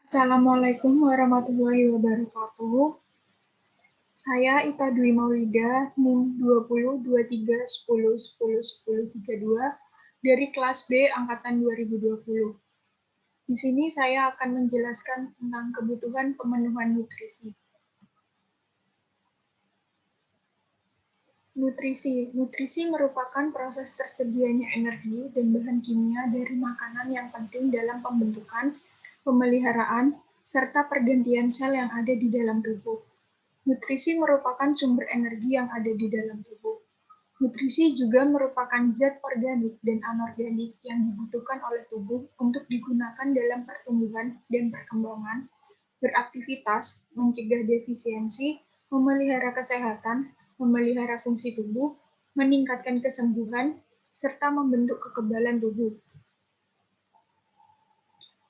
Assalamualaikum warahmatullahi wabarakatuh. Saya Ita Dwi Maulida, NIM 202310101032 dari kelas B angkatan 2020. Di sini saya akan menjelaskan tentang kebutuhan pemenuhan nutrisi. Nutrisi merupakan proses tersedianya energi dan bahan kimia dari makanan yang penting dalam pembentukan, pemeliharaan, serta pergantian sel yang ada di dalam tubuh. Nutrisi merupakan sumber energi yang ada di dalam tubuh. Nutrisi juga merupakan zat organik dan anorganik yang dibutuhkan oleh tubuh untuk digunakan dalam pertumbuhan dan perkembangan, beraktivitas, mencegah defisiensi, memelihara kesehatan, memelihara fungsi tubuh, meningkatkan kesembuhan, serta membentuk kekebalan tubuh.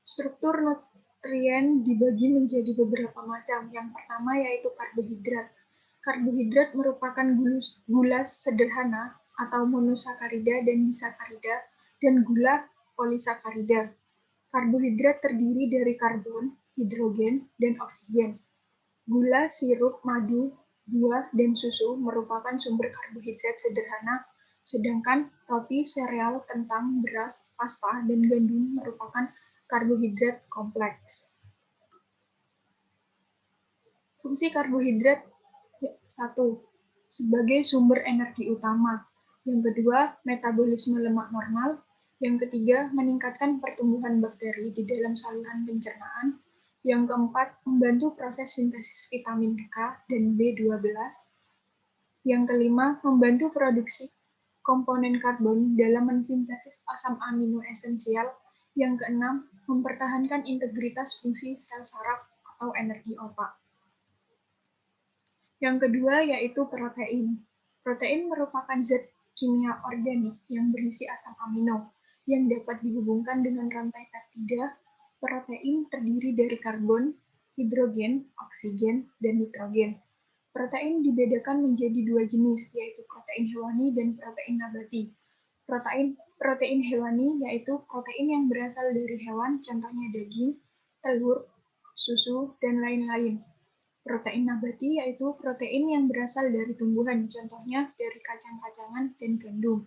Struktur nutrien dibagi menjadi beberapa macam. Yang pertama yaitu karbohidrat. Karbohidrat merupakan gula sederhana atau monosakarida dan disakarida dan gula polisakarida. Karbohidrat terdiri dari karbon, hidrogen, dan oksigen. Gula, sirup, madu, buah, dan susu merupakan sumber karbohidrat sederhana, sedangkan roti, sereal, kentang, beras, pasta, dan gandum merupakan karbohidrat kompleks. Fungsi karbohidrat 1. Sebagai sumber energi utama. Yang kedua, metabolisme lemak normal. Yang ketiga, meningkatkan pertumbuhan bakteri di dalam saluran pencernaan. Yang keempat, membantu proses sintesis vitamin K dan B12. Yang kelima, membantu produksi komponen karbon dalam mensintesis asam amino esensial. Yang keenam, mempertahankan integritas fungsi sel saraf atau energi otak. Yang kedua yaitu protein. Protein merupakan zat kimia organik yang berisi asam amino yang dapat dihubungkan dengan rantai peptida. Protein terdiri dari karbon, hidrogen, oksigen, dan nitrogen. Protein dibedakan menjadi dua jenis, yaitu protein hewani dan protein nabati. Protein hewani yaitu protein yang berasal dari hewan, contohnya daging, telur, susu, dan lain-lain. Protein nabati yaitu protein yang berasal dari tumbuhan, contohnya dari kacang-kacangan dan gandum.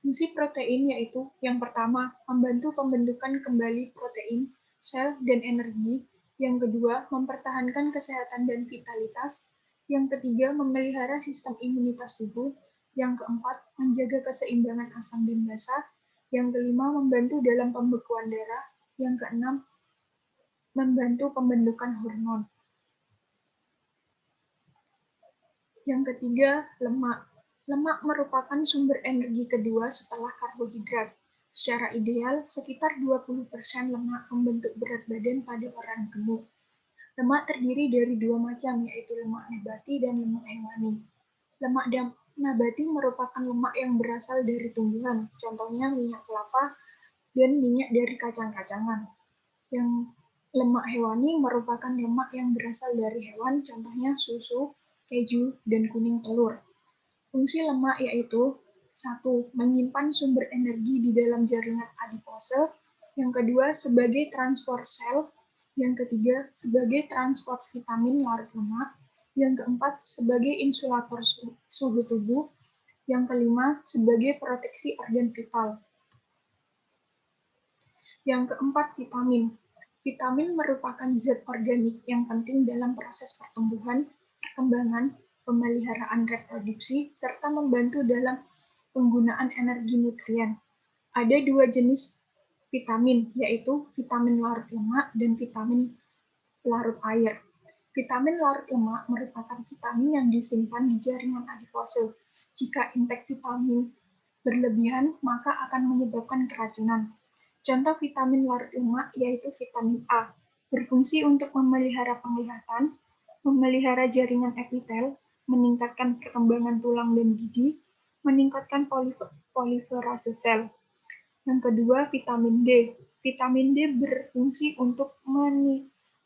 Fungsi protein yaitu yang pertama, membantu pembentukan kembali protein, sel, dan energi. Yang kedua, mempertahankan kesehatan dan vitalitas. Yang ketiga, memelihara sistem imunitas tubuh. Yang keempat, menjaga keseimbangan asam dan basa. Yang kelima, membantu dalam pembekuan darah. Yang keenam, membantu pembentukan hormon. Yang ketiga, lemak. Lemak merupakan sumber energi kedua setelah karbohidrat. Secara ideal, sekitar 20% lemak membentuk berat badan pada orang gemuk. Lemak terdiri dari dua macam, yaitu lemak nabati dan lemak hewani. Lemak nabati merupakan lemak yang berasal dari tumbuhan, contohnya minyak kelapa dan minyak dari kacang-kacangan. Yang lemak hewani merupakan lemak yang berasal dari hewan, contohnya susu, keju, dan kuning telur. Fungsi lemak yaitu 1. Menyimpan sumber energi di dalam jaringan adipose. Yang kedua, sebagai transport sel. Yang ketiga, sebagai transport vitamin larut lemak. Yang keempat, sebagai insulator suhu tubuh. Yang kelima, sebagai proteksi organ vital. Yang keempat, vitamin. Vitamin merupakan zat organik yang penting dalam proses pertumbuhan, perkembangan, pemeliharaan reproduksi, serta membantu dalam penggunaan energi nutrien. Ada dua jenis vitamin, yaitu vitamin larut lemak dan vitamin larut air. Vitamin larut lemak merupakan vitamin yang disimpan di jaringan adipose. Jika intake vitamin berlebihan, maka akan menyebabkan keracunan. Contoh vitamin larut lemak yaitu vitamin A, berfungsi untuk memelihara penglihatan, memelihara jaringan epitel, meningkatkan perkembangan tulang dan gigi, meningkatkan proliferase sel. Yang kedua, vitamin D. Vitamin D berfungsi untuk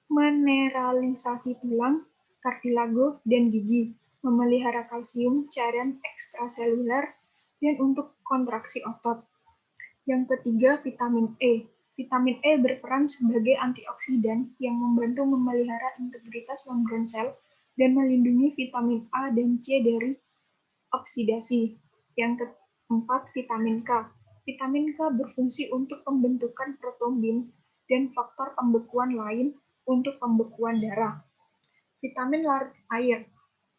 mineralisasi tulang, kartilago, dan gigi, memelihara kalsium, cairan ekstraseluler, dan untuk kontraksi otot. Yang ketiga, vitamin E. Vitamin E berperan sebagai antioksidan yang membantu memelihara integritas membran sel dan melindungi vitamin A dan C dari oksidasi. Yang keempat, vitamin K. Vitamin K berfungsi untuk pembentukan protombin dan faktor pembekuan lain untuk pembekuan darah. Vitamin larut air.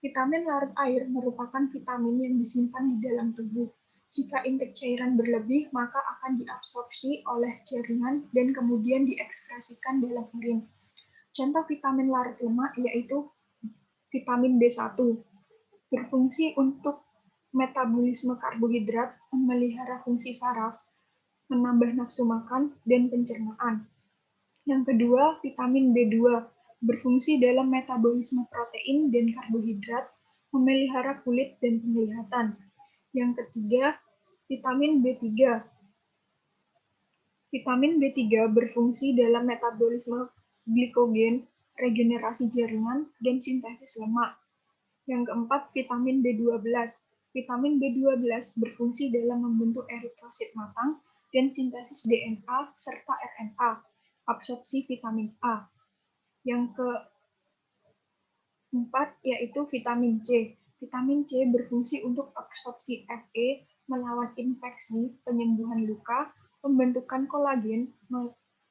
Vitamin larut air merupakan vitamin yang disimpan di dalam tubuh. Jika intake cairan berlebih, maka akan diabsorpsi oleh jaringan dan kemudian diekskresikan dalam urin. Contoh vitamin larut lemak yaitu vitamin B1, berfungsi untuk metabolisme karbohidrat, memelihara fungsi saraf, menambah nafsu makan, dan pencernaan. Yang kedua, vitamin B2 berfungsi dalam metabolisme protein dan karbohidrat, memelihara kulit dan penglihatan. Yang ketiga, vitamin B3. Vitamin B3 berfungsi dalam metabolisme glikogen, regenerasi jaringan, dan sintesis lemak. Yang keempat, vitamin B12. Vitamin B12 berfungsi dalam membentuk eritrosit matang dan sintesis DNA serta RNA, absorpsi vitamin A. Yang keempat yaitu vitamin C. Vitamin C berfungsi untuk absorpsi Fe, melawan infeksi, penyembuhan luka, pembentukan kolagen,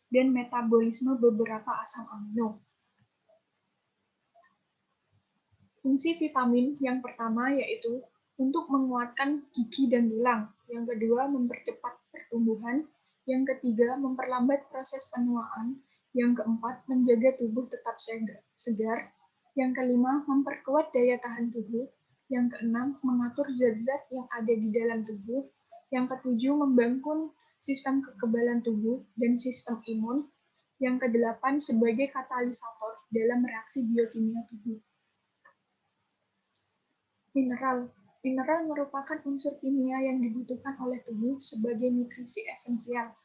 dan metabolisme beberapa asam amino. Fungsi vitamin yang pertama yaitu untuk menguatkan gigi dan tulang, yang kedua mempercepat pertumbuhan, yang ketiga memperlambat proses penuaan, yang keempat menjaga tubuh tetap segar, yang kelima memperkuat daya tahan tubuh, yang keenam mengatur zat-zat yang ada di dalam tubuh, yang ketujuh membangun sistem kekebalan tubuh dan sistem imun, yang kedelapan sebagai katalisator dalam reaksi biokimia tubuh. Mineral. Mineral merupakan unsur kimia yang dibutuhkan oleh tubuh sebagai nutrisi esensial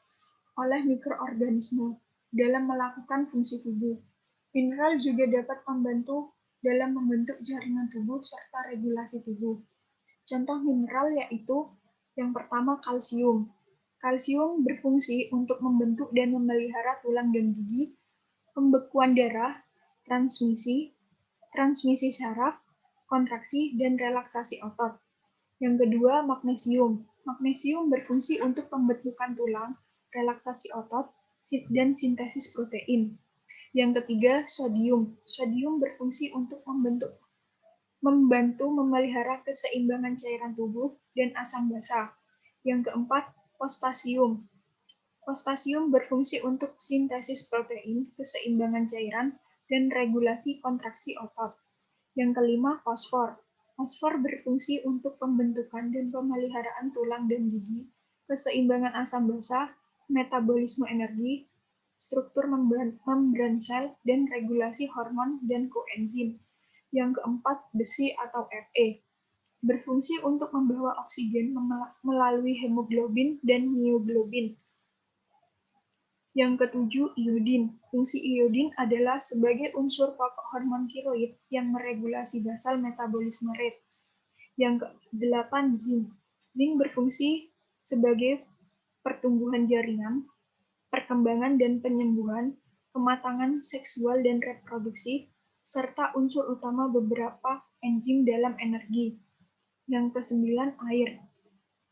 oleh mikroorganisme dalam melakukan fungsi tubuh. Mineral juga dapat membantu dalam membentuk jaringan tubuh serta regulasi tubuh. Contoh mineral yaitu yang pertama kalsium. Kalsium berfungsi untuk membentuk dan memelihara tulang dan gigi, pembekuan darah, transmisi saraf, kontraksi, dan relaksasi otot. Yang kedua, magnesium. Magnesium berfungsi untuk pembentukan tulang, relaksasi otot, dan sintesis protein. Yang ketiga, sodium. Sodium berfungsi untuk membantu memelihara keseimbangan cairan tubuh dan asam basa. Yang keempat, potasium. Potasium berfungsi untuk sintesis protein, keseimbangan cairan, dan regulasi kontraksi otot. Yang kelima, fosfor. Fosfor berfungsi untuk pembentukan dan pemeliharaan tulang dan gigi, keseimbangan asam basa, metabolisme energi, struktur membran sel, dan regulasi hormon dan koenzim. Yang keempat, besi atau Fe. Berfungsi untuk membawa oksigen melalui hemoglobin dan mioglobin. Yang ketujuh, iodin. Fungsi iodin adalah sebagai unsur pokok hormon tiroid yang meregulasi basal metabolisme rate. Yang kedelapan, zinc. Zinc berfungsi sebagai pertumbuhan jaringan, perkembangan dan penyembuhan, kematangan seksual dan reproduksi, serta unsur utama beberapa enzim dalam energi. Yang kesembilan, air.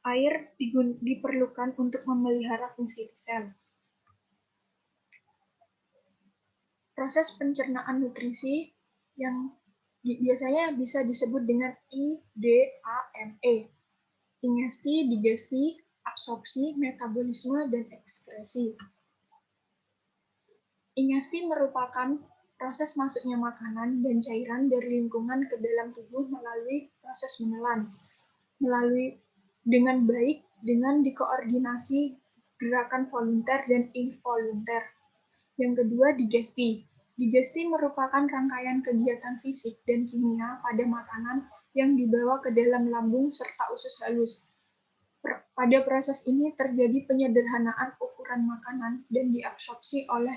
Air diperlukan untuk memelihara fungsi sel. Proses pencernaan nutrisi yang biasanya bisa disebut dengan IDAME. Ingesti, digesti, absorpsi, metabolisme, dan ekskresi. Ingesti merupakan proses masuknya makanan dan cairan dari lingkungan ke dalam tubuh melalui proses menelan. Dengan baik dengan dikoordinasi gerakan volunter dan involunter. Yang kedua, digesti. Digesti merupakan rangkaian kegiatan fisik dan kimia pada makanan yang dibawa ke dalam lambung serta usus halus. Pada proses ini terjadi penyederhanaan ukuran makanan dan diabsorpsi oleh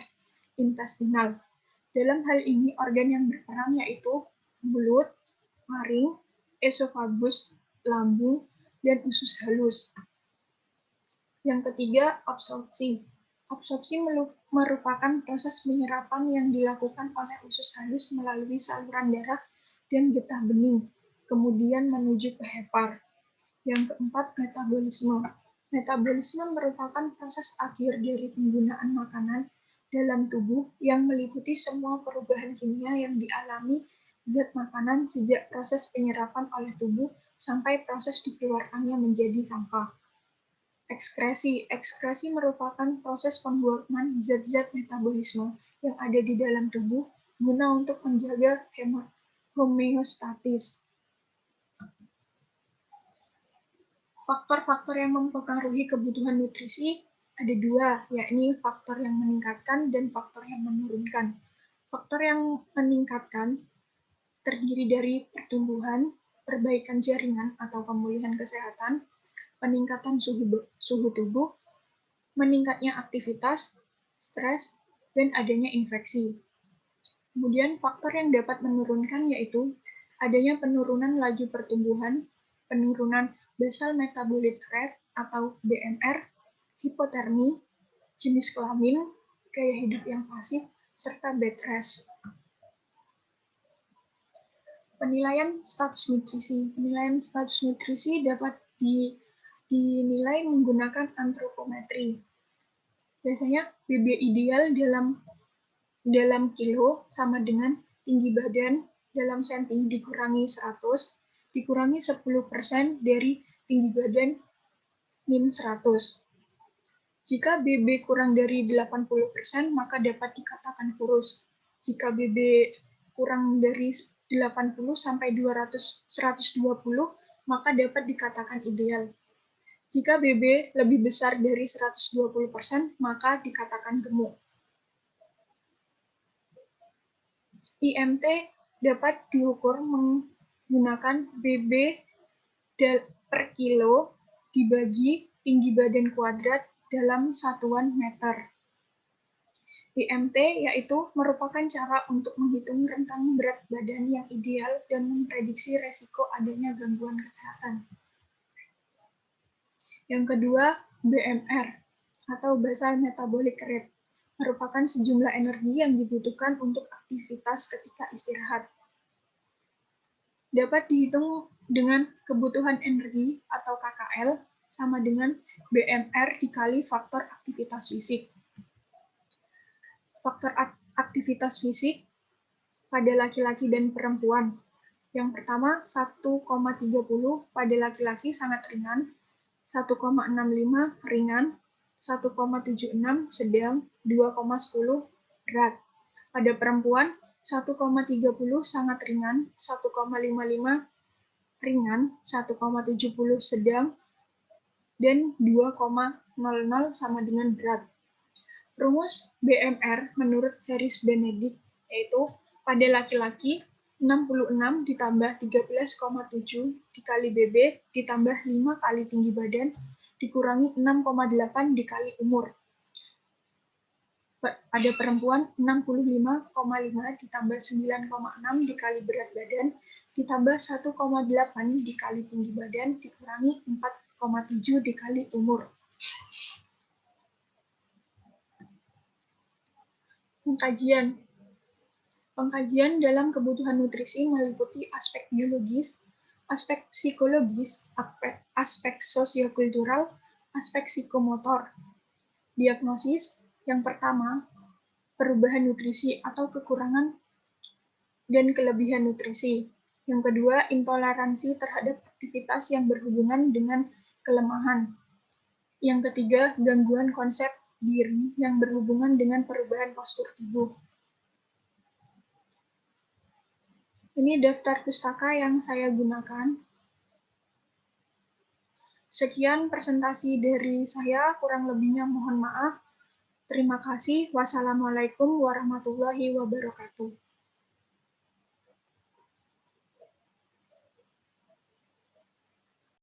intestinal. Dalam hal ini, organ yang berperan yaitu mulut, maring, esofagus, lambung, dan usus halus. Yang ketiga, absorpsi. Absorpsi merupakan proses penyerapan yang dilakukan oleh usus halus melalui saluran darah dan getah bening, kemudian menuju ke hepar. Yang keempat, metabolisme. Metabolisme merupakan proses akhir dari penggunaan makanan dalam tubuh yang meliputi semua perubahan kimia yang dialami zat makanan sejak proses penyerapan oleh tubuh sampai proses dikeluarkannya menjadi sampah. Ekskresi. Ekskresi merupakan proses pembuangan zat-zat metabolisme yang ada di dalam tubuh guna untuk menjaga homeostatis. Faktor-faktor yang mempengaruhi kebutuhan nutrisi ada dua, yakni faktor yang meningkatkan dan faktor yang menurunkan. Faktor yang meningkatkan terdiri dari pertumbuhan, perbaikan jaringan atau pemulihan kesehatan, peningkatan suhu tubuh, meningkatnya aktivitas, stres, dan adanya infeksi. Kemudian faktor yang dapat menurunkan yaitu adanya penurunan laju pertumbuhan, penurunan basal metabolic rate atau BMR, hipotermi, jenis kelamin, gaya hidup yang pasif, serta bed rest. Penilaian status nutrisi. Penilaian status nutrisi dapat dinilai menggunakan antropometri. Biasanya BB ideal dalam kilo sama dengan tinggi badan dalam senti dikurangi 100, dikurangi 10% dari tinggi badan min 100. Jika BB kurang dari 80%, maka dapat dikatakan kurus. Jika BB kurang dari 80 sampai 120, maka dapat dikatakan ideal. Jika BB lebih besar dari 120%, maka dikatakan gemuk. IMT dapat diukur menggunakan BB per kilo dibagi tinggi badan kuadrat dalam satuan meter. IMT yaitu merupakan cara untuk menghitung rentang berat badan yang ideal dan memprediksi resiko adanya gangguan kesehatan. Yang kedua, BMR atau basal metabolic rate merupakan sejumlah energi yang dibutuhkan untuk aktivitas ketika istirahat. Dapat dihitung dengan kebutuhan energi atau KKL sama dengan BMR dikali faktor aktivitas fisik. Faktor aktivitas fisik pada laki-laki dan perempuan. Yang pertama, 1,30 pada laki-laki sangat ringan, 1,65 ringan, 1,76 sedang, 2,10 berat. Pada perempuan, 1,30 sangat ringan, 1,55 ringan, 1,70 sedang, dan 2,00 sama dengan berat. Rumus BMR menurut Harris Benedict yaitu pada laki-laki 66 ditambah 13,7 dikali BB ditambah 5 kali tinggi badan dikurangi 6,8 dikali umur. Pada perempuan 65,5 ditambah 9,6 dikali berat badan ditambah 1,8 dikali tinggi badan dikurangi 4,7 dikali umur. Pengkajian dalam kebutuhan nutrisi meliputi aspek biologis, aspek psikologis, aspek sosiokultural, aspek psikomotor. Diagnosis yang pertama, perubahan nutrisi atau kekurangan dan kelebihan nutrisi. Yang kedua, intoleransi terhadap aktivitas yang berhubungan dengan kelemahan. Yang ketiga, gangguan konsep diri yang berhubungan dengan perubahan postur tubuh. Ini daftar pustaka yang saya gunakan. Sekian presentasi dari saya, kurang lebihnya mohon maaf. Terima kasih. Wassalamualaikum warahmatullahi wabarakatuh.